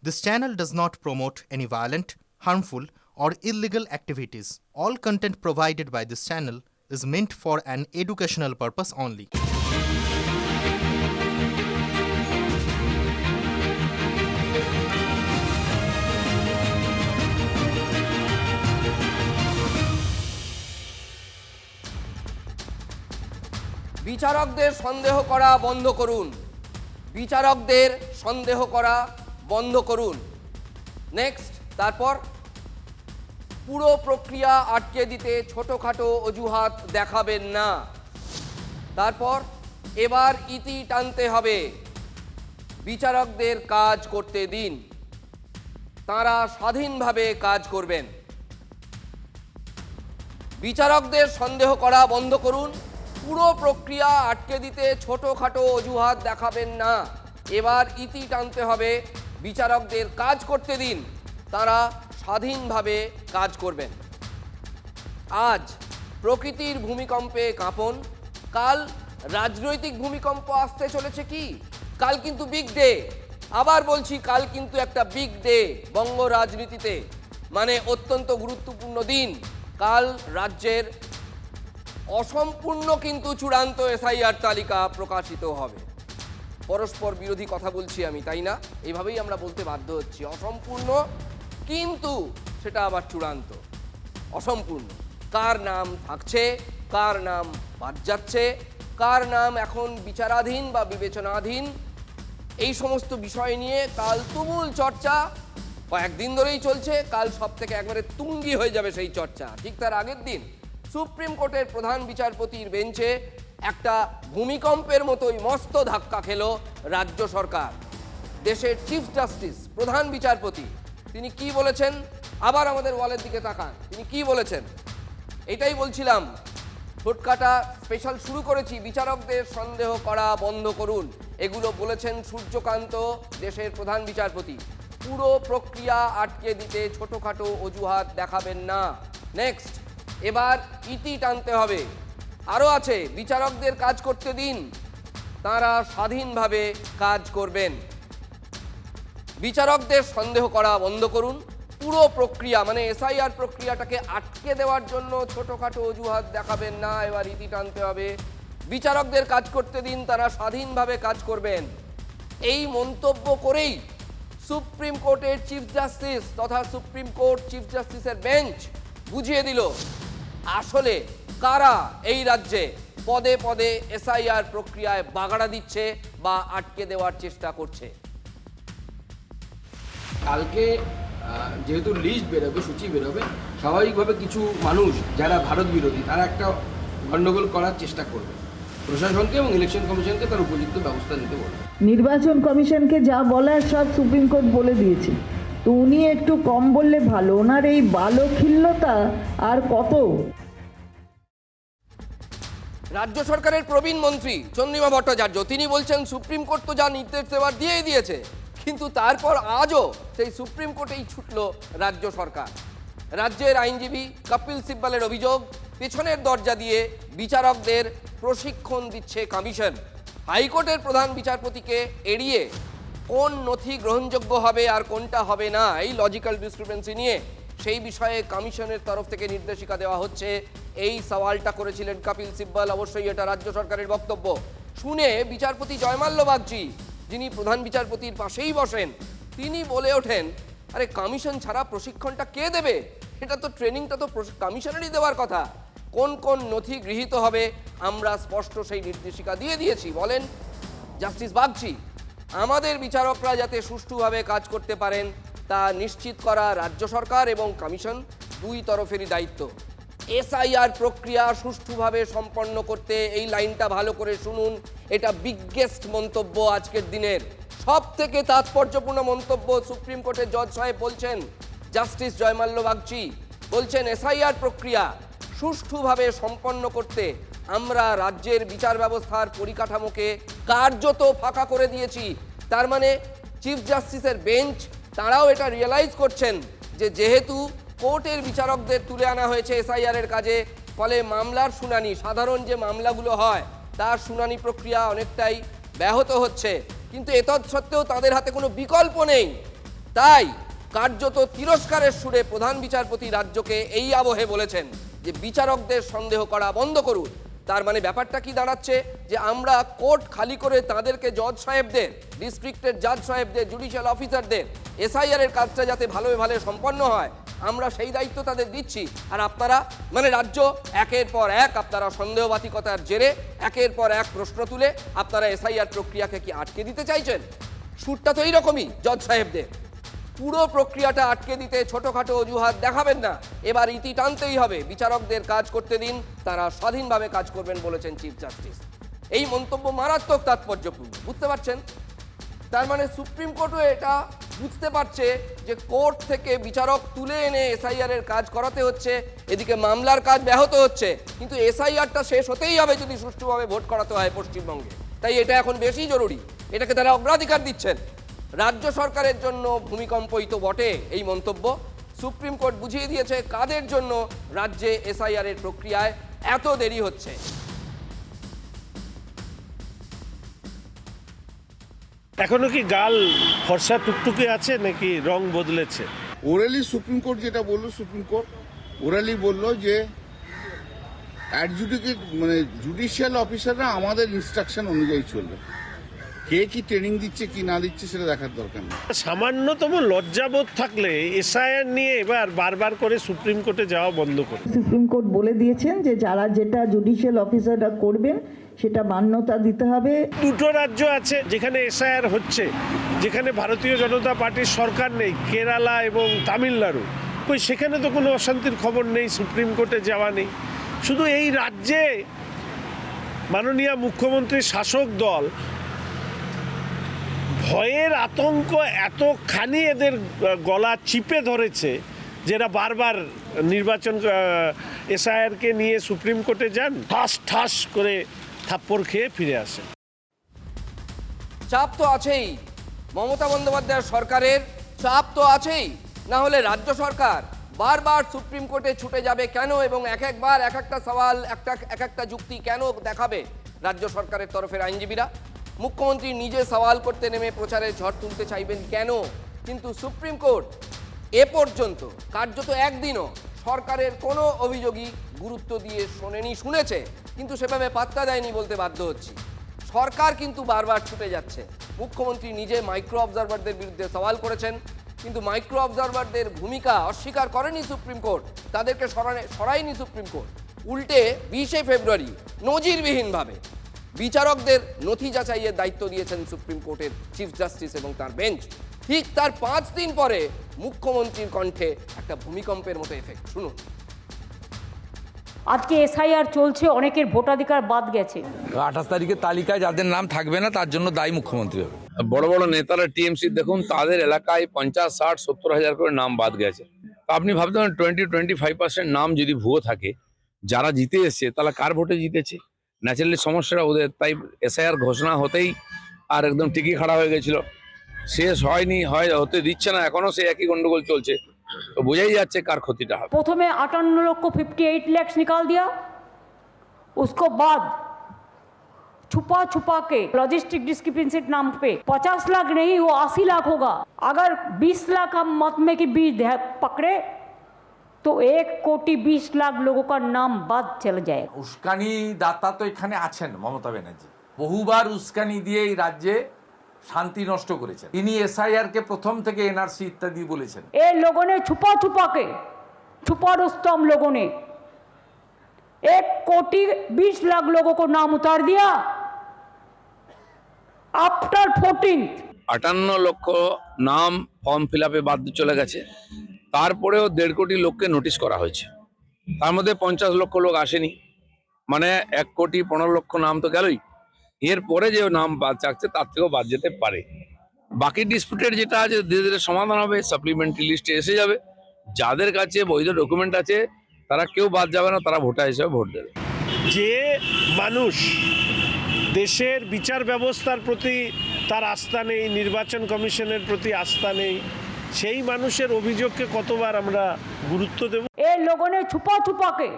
This channel does not promote any violent, harmful, or illegal activities. All content provided by this channel is meant for an educational purpose only. বিচারকদের সন্দেহ করা বন্ধ করুন। বিচারকদের সন্দেহ করা বন্ধ করুন। নেক্সট, তারপর পুরো প্রক্রিয়া আটকে দিতে ছোটোখাটো অজুহাত দেখাবেন না। তারপর এবার ইতি টানতে হবে। বিচারকদের কাজ করতে দিন, তারা স্বাধীনভাবে কাজ করবেন। বিচারকদের সন্দেহ করা বন্ধ করুন। পুরো প্রক্রিয়া আটকে দিতে ছোটোখাটো অজুহাত দেখাবেন না। এবার ইতি টানতে হবে। বিচারকদের কাজ করতে দিন, তারা স্বাধীনভাবে কাজ করবেন। আজ প্রকৃতির ভূমিকম্পে কাঁপন, কাল রাজনৈতিক ভূমিকম্প আসতে চলেছে কি? কাল কিন্তু বিগ ডে। আবার বলছি, কাল কিন্তু একটা বিগ ডে বঙ্গ রাজনীতিতে, মানে অত্যন্ত গুরুত্বপূর্ণ দিন। কাল রাজ্যের অসম্পূর্ণ কিন্তু চূড়ান্ত এসআইআর তালিকা প্রকাশিত হবে। পরস্পর বিরোধী কথা বলছি আমি, তাই না? এইভাবেই আমরা বলতে বাধ্য হচ্ছি, অসম্পূর্ণ কিন্তু সেটা আবার চূড়ান্ত। অসম্পূর্ণ, কার নাম থাকছে, কার নাম বাদ যাচ্ছে, কার নাম এখন বিচারাধীন বা বিবেচনাধীন, এই সমস্ত বিষয় নিয়ে কাল তুমুল চর্চা কয়েকদিন ধরেই চলছে। কাল সব থেকে একবারে তুঙ্গি হয়ে যাবে সেই চর্চা। ঠিক তার আগের দিন সুপ্রিম কোর্টের প্রধান বিচারপতির বেঞ্চে একটা ভূমিকম্পের মতোই মস্ত ধাক্কা খেল রাজ্য সরকার। দেশের চিফ জাস্টিস, প্রধান বিচারপতি, তিনি কি বলেছেন? আবার আমাদের ওয়ালের দিকে তাকান, তিনি কি বলেছেন? এটাই বলছিলাম, ছোটকাটা স্পেশাল শুরু করেছি, বিচারকদের সন্দেহ করা বন্ধ করুন। এগুলো বলেছেন সূর্যকান্ত, দেশের প্রধান বিচারপতি। পুরো প্রক্রিয়া আটকে দিতে ছোটোখাটো অজুহাত দেখাবেন না। নেক্সট, এবার ইতি টানতে হবে। আরও আছে, বিচারকদের কাজ করতে দিন, তারা স্বাধীনভাবে কাজ করবেন। বিচারকদের সন্দেহ করা বন্ধ করুন। পুরো প্রক্রিয়া মানে এসআইআর প্রক্রিয়াটাকে আটকে দেওয়ার জন্য ছোটোখাটো অজুহাত দেখাবেন না। এবার ইতি টানতে হবে। বিচারকদের কাজ করতে দিন, তারা স্বাধীনভাবে কাজ করবেন। এই মন্তব্য করেই সুপ্রিম কোর্টের চিফ জাস্টিস তথা সুপ্রিম কোর্ট চিফ জাস্টিসের বেঞ্চ বুঝিয়ে দিল আসলে কারা এই রাজ্যে পদে পদে এসআইআর প্রক্রিয়ায় বাগাড়া দিচ্ছে বা আটকে দেওয়ার চেষ্টা করছে। কালকে যেহেতু লিস্ট বেরোবে, সূচি বেরোবে, স্বাভাবিকভাবে কিছু মানুষ যারা ভারত বিরোধী তারা একটা গণ্ডগোল করার চেষ্টা করবে। প্রশাসনকে এবং ইলেকশন কমিশনকে তার উপযুক্ত ব্যবস্থা নিতে বলবে। নির্বাচন কমিশনকে যা বলার সব সুপ্রিম কোর্ট বলে দিয়েছে, তো উনি একটু কম বললে ভালো। ওনার এই বালখিল্যতা আর কত? রাজ্য সরকারের প্রবীণ মন্ত্রী চন্দ্রিমা ভট্টাচার্য তিনি বলছেন সুপ্রিম কোর্ট তো যা নির্দেশ দেওয়ার দিয়েই দিয়েছে, কিন্তু তারপর আজও সেই সুপ্রিম কোর্টেই ছুটল রাজ্য সরকার। রাজ্যের আইনজীবী কপিল সিব্বলের অভিযোগ, পেছনের দরজা দিয়ে বিচারকদের প্রশিক্ষণ দিচ্ছে কমিশন। হাইকোর্টের প্রধান বিচারপতিকে এড়িয়ে কোন নথি গ্রহণযোগ্য হবে আর কোনটা হবে না, এই লজিক্যাল ডিসক্রিপেন্সি নিয়ে সেই বিষয়ে কমিশনের তরফ থেকে নির্দেশিকা দেওয়া হচ্ছে। এই সওয়ালটা করেছিলেন কপিল সিব্বল। অবশ্যই এটা রাজ্য সরকারের বক্তব্য শুনে বিচারপতি জয়মাল্য বাগচি, যিনি প্রধান বিচারপতির পাশেই বসেন, তিনি বলে ওঠেন, আরে কমিশন ছাড়া প্রশিক্ষণটা কে দেবে? এটা তো ট্রেনিংটা তো কমিশনেরই দেওয়ার কথা। কোন কোন নথি গৃহীত হবে আমরা স্পষ্ট সেই নির্দেশিকা দিয়ে দিয়েছি। বলেন জাস্টিস বাগচি, আমাদের বিচারকরা যাতে সুষ্ঠুভাবে কাজ করতে পারেন তা নিশ্চিত করা রাজ্য সরকার এবং কমিশন দুই তরফেরই দায়িত্ব। এসআইআর প্রক্রিয়া সুষ্ঠুভাবে সম্পন্ন করতে, এই লাইনটা ভালো করে শুনুন, এটা বিগেস্ট মন্তব্য আজকের দিনের, সব থেকে তাৎপর্যপূর্ণ মন্তব্য সুপ্রিম কোর্টের জজ সাহেব বলছেন। জাস্টিস জয়মাল্য বাগচি বলছেন, এসআইআর প্রক্রিয়া সুষ্ঠুভাবে সম্পন্ন করতে আমরা রাজ্যের বিচার ব্যবস্থার পরিকাঠামোকে কার্যত ফাঁকা করে দিয়েছি। তার মানে চিফ জাস্টিসের বেঞ্চ তারাও এটা রিয়েলাইজ করছেন যে যেহেতু কোর্টের বিচারকদের তুলে আনা হয়েছে এসআইআর এর কাজে, ফলে মামলার শুনানি, সাধারণ যে মামলাগুলো হয় তার শুনানি প্রক্রিয়া অনেকটাই ব্যাহত হচ্ছে। কিন্তু এতৎসত্ত্বেও তাদের হাতে কোনো বিকল্প নেই। তাই কার্যত তিরস্কারের সুরে প্রধান বিচারপতি রাজ্যকে এই আবহে বলেছেন যে বিচারকদের সন্দেহ করা বন্ধ করুন। তার মানে ব্যাপারটা কি দাঁড়াচ্ছে যে আমরা কোর্ট খালি করে তাদেরকে জজ সাহেবদের, ডিস্ট্রিক্টের জাজ সাহেবদের, জুডিশিয়াল অফিসারদের এসআইআর এর কাজটা যাতে ভালোভাবে সম্পন্ন হয় আমরা সেই দায়িত্ব তাদের দিচ্ছি, আর আপনারা মানে রাজ্য একের পর এক আপনারা সন্দেহবাতিকতার জেরে একের পর এক প্রশ্ন তুলে আপনারা এসআইআর প্রক্রিয়াকে কি আটকে দিতে চাইছেন? সুরটা তো এইরকমই জজ সাহেবদের। পুরো প্রক্রিয়াটা আটকে দিতে ছোটখাটো অজুহাত দেখাবেন না, এবার ইতি টানতেই হবে, বিচারকদের কাজ করতে দিন, তারা স্বাধীনভাবে কাজ করবেন বলেছেন চিফ জাস্টিস। এই মন্তব্য মারাত্মক তাৎপর্যপূর্ণ, বুঝতে পারছেন? তার মানে সুপ্রিম কোর্টও এটা বুঝতে পারছে যে কোর্ট থেকে বিচারক তুলে এনে এসআইআর এর কাজ করাতে হচ্ছে, এদিকে মামলার কাজ ব্যাহত হচ্ছে, কিন্তু এসআইআরটা শেষ হতেই হবে যদি সুষ্ঠুভাবে ভোট করাতে হয় পশ্চিমবঙ্গে। তাই এটা এখন বেশি জরুরি, এটাকে তারা অগ্রাধিকার দিচ্ছেন। রাজ্য সরকারের জন্য ভূমিকম্পই তো বটে এই মন্তব্য। সুপ্রিম কোর্ট বুঝিয়ে দিয়েছে কাদের জন্য রাজ্যে এসআইআর এর প্রক্রিয়ায় এত দেরি হচ্ছে। এখনো কি গাল ফর্সা টুকটুকে আছে নাকি রং বদলেছে? ওরালি সুপ্রিম কোর্ট যেটা বললো, সুপ্রিম কোর্ট ওরালি বললো যে অ্যাডজুডিকেট মানে জুডিশিয়াল অফিসাররা আমাদের ইনস্ট্রাকশন অনুযায়ী চলবে। কে কি ট্রেনিং দিচ্ছে কি না দিচ্ছে সেটা দেখার দরকার নেই। সামান্যতম লজ্জাবোধ থাকলে এসআইআর নিয়ে এবার বারবার করে সুপ্রিম কোর্টে যাওয়া বন্ধ করে। সুপ্রিম কোর্ট বলে দিয়েছেন যে যারা যেটা জুডিশিয়াল অফিসাররা করবেন সেটা মান্যতা দিতে হবে। দুটো রাজ্য আছে যেখানে এসআইআর হচ্ছে, যেখানে ভারতীয় জনতা পার্টির সরকার নেই, কেরালা এবং তামিলনাড়ু। কই সেখানে তো কোনো অশান্তির খবর নেই, সুপ্রিম কোর্টে যাওয়া নেই। শুধু এই রাজ্যে মাননীয় মুখ্যমন্ত্রীর শাসক দল ভয়ের আতঙ্ক এতখানি এদের গলা চিপে ধরেছে যেটা বারবার নির্বাচন এসআইআরকে নিয়ে সুপ্রিম কোর্টে যান, ঠাস ঠাস করে থাপ্পড় খেয়ে ফিরে আসেন। চাপ তো আছেই, মমতা বন্দ্যোপাধ্যায়ের সরকারের চাপ তো আছেই, না হলে রাজ্য সরকার বারবার সুপ্রিম কোর্টে ছুটে যাবে কেন এবং এক একবার এক একটা সওয়াল এক একটা যুক্তি কেন দেখাবে রাজ্য সরকারের তরফের আইনজীবীরা? মুখ্যমন্ত্রী নিজে সওয়াল করতে নেমে প্রচারে ঝড় তুলতে চাইবেন কেন? কিন্তু সুপ্রিম কোর্ট এ পর্যন্ত কার্যত একদিনও সরকারের কোনো অভিযোগই গুরুত্ব দিয়ে শোনেনি, শুনেছে কিন্তু সেভাবে পাত্তা দেয়নি বলতে বাধ্য হচ্ছি। সরকার কিন্তু বারবার ছুটে যাচ্ছে। মুখ্যমন্ত্রী নিজে মাইক্রো অবজারভারদের বিরুদ্ধে সওয়াল করেছেন, কিন্তু মাইক্রো অবজারভারদের ভূমিকা অস্বীকার করেনি সুপ্রিম কোর্ট, তাদেরকে সরায়নি সুপ্রিম কোর্ট। উল্টে 20শে ফেব্রুয়ারি নজিরবিহীনভাবে বিচারকদের নথি যাচাইয়ের দায়িত্ব দিয়েছেন সুপ্রিম কোর্টের চিফ জাস্টিস এবং তার বেঞ্চ। ঠিক তার 5 দিন পরে মুখ্যমন্ত্রীর কণ্ঠে একটা ভূমিকম্পের মতো এফেক্ট, শুনুন। আজকে এসআইআর চলছে, অনেকের ভোটাধিকার বাদ গেছে। 28 তারিখের তালিকায় যাদের নাম থাকবে না তার জন্য দায়ী মুখ্যমন্ত্রী হবে। বড় বড় নেতারা টিএমসি দেখুন, তাদের এলাকায় 50, 60, 70 হাজার করে নাম বাদ গেছে। তো আপনি ভাবতে পারেন 20-25% নাম যদি ভুয়ো থাকে, যারা জিতে এসছে তাহলে কার ভোটে জিতেছে? ন্যাচারালি সমস্যাটা ওদের। তাই এসআইআর ঘোষণা হতেই আর একদম টিকি খাড়া হয়ে গেছিল, শেষ হয়নি, হতে দিচ্ছে না, এখনো সেই একই গন্ডগোল চলছে। তো বোঝাই যাচ্ছে কার ক্ষতিটা হবে। প্রথমে 58 লাখ निकाल दिया, उसको बाद छुपा के लॉजिस्टिक डिस्क्रिपेंसी नाम पे 50 लाख नहीं वो 80 लाख होगा। अगर 20 लाख हम मतमे की बीच पकड़े तो 1,20 लाख लोगों का नाम बाद चला जाएगा। উস্কানি দাতা তো এখানে আছেন মমতা ব্যানার্জি, বহুবার উস্কানি দিয়ে এই রাজ্যে শান্তি নষ্ট করেছেন। তিনি এসআইআর কে প্রথম থেকে এনআরসি ইত্যাদি বলেছেন। ये लोगों ने छुपा के छुपा रुस्तम लोगों ने 1,20 लाख लोगों को नाम उतार दिया आफ्टर 14। 58 লক্ষ নাম ফর্ম ফিল আপে বাদ চলে গেছে, তারপরেও 1.5 কোটি লোককে নোটিশ করা হয়েছে। তার মধ্যে 50 লক্ষ লোক আসেনি, মানে 1,15,00,000 নাম তো গেলই। এরপরে যে নাম বাদ যাচ্ছে তার থেকেও বাদ যেতে পারে। বাকি ডিসপিউটেড যেটা আছে ধীরে ধীরে সমাধান হবে, সাপ্লিমেন্টারি লিস্টে এসে যাবে। যাদের কাছে বৈধ ডকুমেন্ট আছে তারা কেউ বাদ যাবে না, তারা ভোটার হিসেবে ভোট দেবে। যে মানুষ দেশের বিচার ব্যবস্থার প্রতি তার আস্থা নেই, নির্বাচন কমিশনের প্রতি আস্থা নেই, সেই মানুষের অভিযোগকে কতবার আমরা গুরুত্ব দেব? ये लोगों ने छुपा के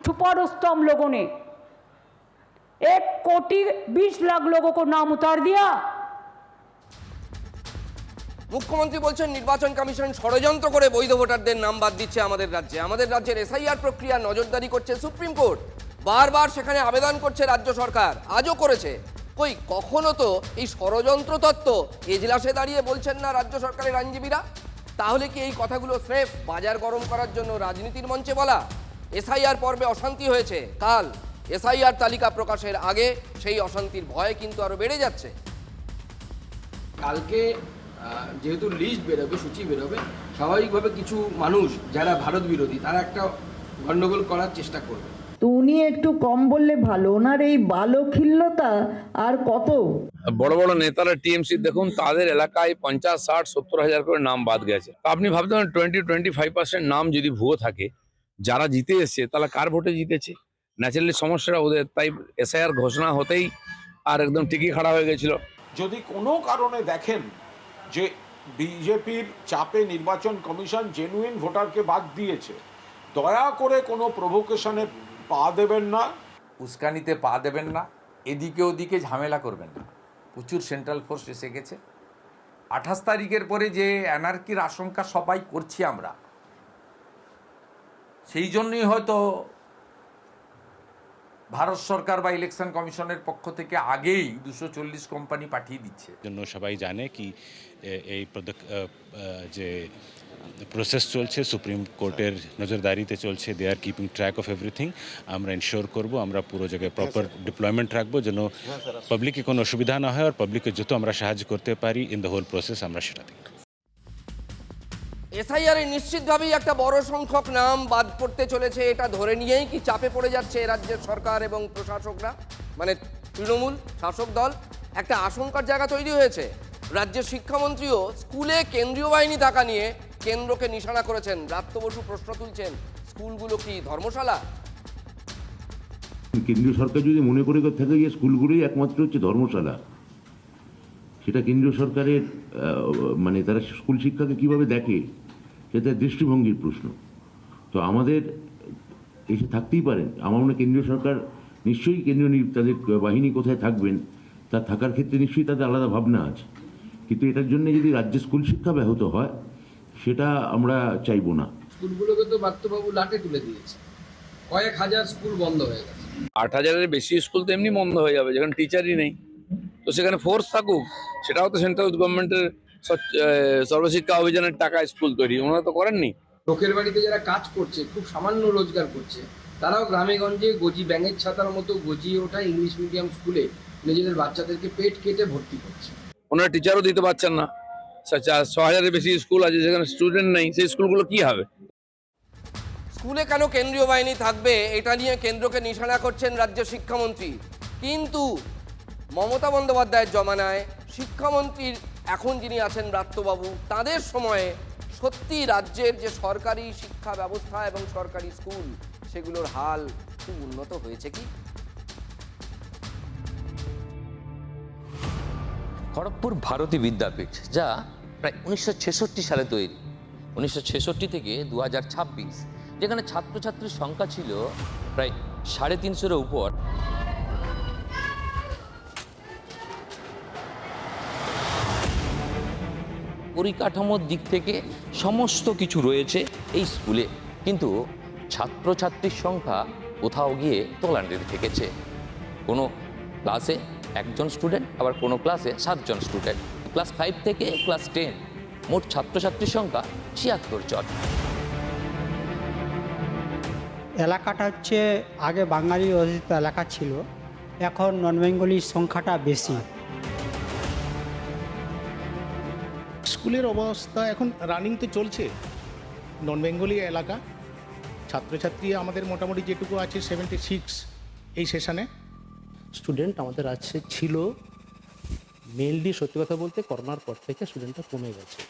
छुपा रुस्तम लोगों ने 1,20 लाख लोगों को नाम उतार दिया মুখ্যমন্ত্রী বলছেন নির্বাচন কমিশন ষড়যন্ত্র করে বৈধ ভোটারদের নাম বাদ দিচ্ছে আমাদের রাজ্যে। আমাদের রাজ্যের এসআইআর প্রক্রিয়া নজরদারি করছে সুপ্রিম কোর্ট, বারবার সেখানে আবেদন করছে রাজ্য সরকার, আজও করেছে। কই কখনো তো এই ষড়যন্ত্র তত্ত্ব এজলাসে দাঁড়িয়ে বলছেন না রাজ্য সরকারের আইনজীবীরা? তাহলে কি এই কথাগুলো স্রেফ বাজার গরম করার জন্য রাজনীতির মঞ্চে বলা? এসআইআর পর্বে অশান্তি হয়েছে, কাল এসআইআর তালিকা প্রকাশের আগে সেই অশান্তির ভয় কিন্তু আরো বেড়ে যাচ্ছে। কালকে যেহেতু লিস্ট বেরোবে, সূচি বেরোবে, স্বাভাবিকভাবে কিছু মানুষ যারা ভারত বিরোধী তারা একটা গণ্ডগোল করার চেষ্টা করবে। তো উনি একটু কম বললে ভালো, ওনার এই বালখিল্যতা আর কত? বড় বড় নেতারা টিএমসি দেখুন, তাদের এলাকায় 50, 60, 70 হাজার করে নাম বাদ গেছে। তো আপনি ভাবতে পারেন 20-25% নাম যদি ভুয়ো থাকে, যারা জিতে এসছে তাহলে কার ভোটে জিতেছে? ন্যাচারালি সমস্যাটা ওদের। তাই এসআইআর ঘোষণা হতেই আর একদম টিকি খাড়া হয়ে গেছিল। যদি কোনো কারণে দেখেন যে বিজেপির চাপে নির্বাচন কমিশন জেনুইন ভোটারকে বাদ দিয়েছে, দয়া করে কোনো প্রভোকেশনে পা দেবেন না, উস্কানিতে পা দেবেন না, এদিকে ওদিকে ঝামেলা করবেন না। প্রচুর সেন্ট্রাল ফোর্স এসে গেছে। 28 তারিখের পরে যে অ্যানার্কির আশঙ্কা সবাই করছি আমরা, সেই জন্যই হয়তো ভারত সরকার বা ইলেকশন কমিশনের পক্ষ থেকে আগেই 240 কোম্পানি পাঠিয়ে দিচ্ছে। জন্য সবাই জানে কি এই যে প্রসেস চলছে সুপ্রিম কোর্টের নজরদারিতে চলছে, they are keeping track of everything. আমরা এনশিওর করব, আমরা পুরো জায়গায় প্রপার ডিপ্লয়মেন্ট রাখবো যেন পাবলিকে কোনো অসুবিধা না হয়, আর পাবলিকে যত আমরা সাহায্য করতে পারি ইন দ্য হোল প্রসেস আমরা সেটা দিই। এসআইআর নিশ্চিতভাবেই একটা বড় সংখ্যক নাম বাদ পড়তে চলেছে, এটা ধরে নিয়েই কি চাপে পড়ে যাচ্ছে রাজ্যের সরকার এবং প্রশাসকরা, মানে তৃণমূল শাসক দল? একটা আশঙ্কার জায়গা তৈরি হয়েছে। রাজ্যের শিক্ষামন্ত্রীও স্কুলে কেন্দ্রীয় বাহিনী থাকা নিয়ে কেন্দ্রকে নিশানা করেছেন। ব্রাত্য বসু প্রশ্ন তুলছেন, স্কুলগুলো কি ধর্মশালা? কেন্দ্রীয় সরকার যদি মনে করে থাকে যে স্কুলগুলোই একমাত্র হচ্ছে ধর্মশালা, সেটা কেন্দ্রীয় সরকারের মানে তারা স্কুল শিক্ষাকে কিভাবে দেখে সেটা দৃষ্টিভঙ্গির প্রশ্ন। তো আমাদের এসে থাকতেই পারেন, আমার মনে হয় কেন্দ্রীয় সরকার নিশ্চয়ই কেন্দ্রীয় তাদের বাহিনী কোথায় থাকবেন তা থাকার ক্ষেত্রে নিশ্চয়ই তাদের আলাদা ভাবনা আছে, কিন্তু এটার জন্য যদি রাজ্যে স্কুল শিক্ষা ব্যাহত হয় সেটা আমরা চাইবো না। স্কুলগুলোকে তো বার্তবাবু লাটে তুলে দিয়েছে, কয়েক হাজার স্কুল বন্ধ হয়ে গেছে। 8,000-এর বেশি স্কুল তো এমনি বন্ধ হয়ে যাবে যেখানে টিচারই নেই। তো সেখানে ফোর্স থাকুক, সেটাও তো সেন্ট্রাল গভর্নমেন্টের সর্বশিক্ষা অভিযানের টাকা স্কুল তৈরি, ওনারা তো করেননি। লোকের বাড়িতে যারা কাজ করছে, খুব সামান্য রোজগার করছে, তারাও গ্রামে গঞ্জে গজি ব্যাঙের ছাতার মতো গজিয়ে ওঠা ইংলিশ মিডিয়াম স্কুলে নিজেদের বাচ্চাদেরকে পেট কেটে ভর্তি করছে। ওনারা টিচারও দিতে পারছেন না। 6,000-এর বেশি স্কুল আছে যেখানে স্টুডেন্ট নেই, সেই স্কুলগুলো কি হবে? স্কুলে কেন কেন্দ্রীয় বাহিনী থাকবে এটা নিয়ে কেন্দ্রকে নিশানা করছেন রাজ্য শিক্ষামন্ত্রী। কিন্তু মমতা বন্দ্যোপাধ্যায়ের জমানায় শিক্ষামন্ত্রীর এখন যিনি আছেন ব্রাত্যবাবু, তাদের সময়ে সত্যি রাজ্যের যে সরকারি শিক্ষা ব্যবস্থা এবং সরকারি স্কুল সেগুলোর হাল খুব উন্নত হয়েছে কি? খড়গপুর ভারতী বিদ্যাপীঠ, যা প্রায় 1966 সালে তৈরি। 1966 থেকে 2026, যেখানে ছাত্রছাত্রীর সংখ্যা ছিল প্রায় 350-এর উপর। পরিকাঠামোর দিক থেকে সমস্ত কিছু রয়েছে এই স্কুলে, কিন্তু ছাত্রছাত্রীর সংখ্যা কোথাও গিয়ে তোলান্ডের থেকেছে। কোনো ক্লাসে 1জন স্টুডেন্ট, আবার কোনো ক্লাসে 7জন স্টুডেন্ট। ক্লাস 5 থেকে ক্লাস 10 মোট ছাত্রছাত্রীর সংখ্যা 76 জন। এলাকাটা হচ্ছে আগে বাঙালি অধিষ্ঠিত এলাকা ছিল, এখন নন বেঙ্গলির সংখ্যাটা বেশি। স্কুলের অবস্থা এখন রানিংতে চলছে, নন বেঙ্গলি এলাকা। ছাত্রছাত্রী আমাদের মোটামুটি যেটুকু আছে 76 এই সেশনে। স্টুডেন্ট আমাদের আছে ছিল মেনলি, সত্যি কথা বলতে করোনার পর থেকে স্টুডেন্টটা কমে গেছে।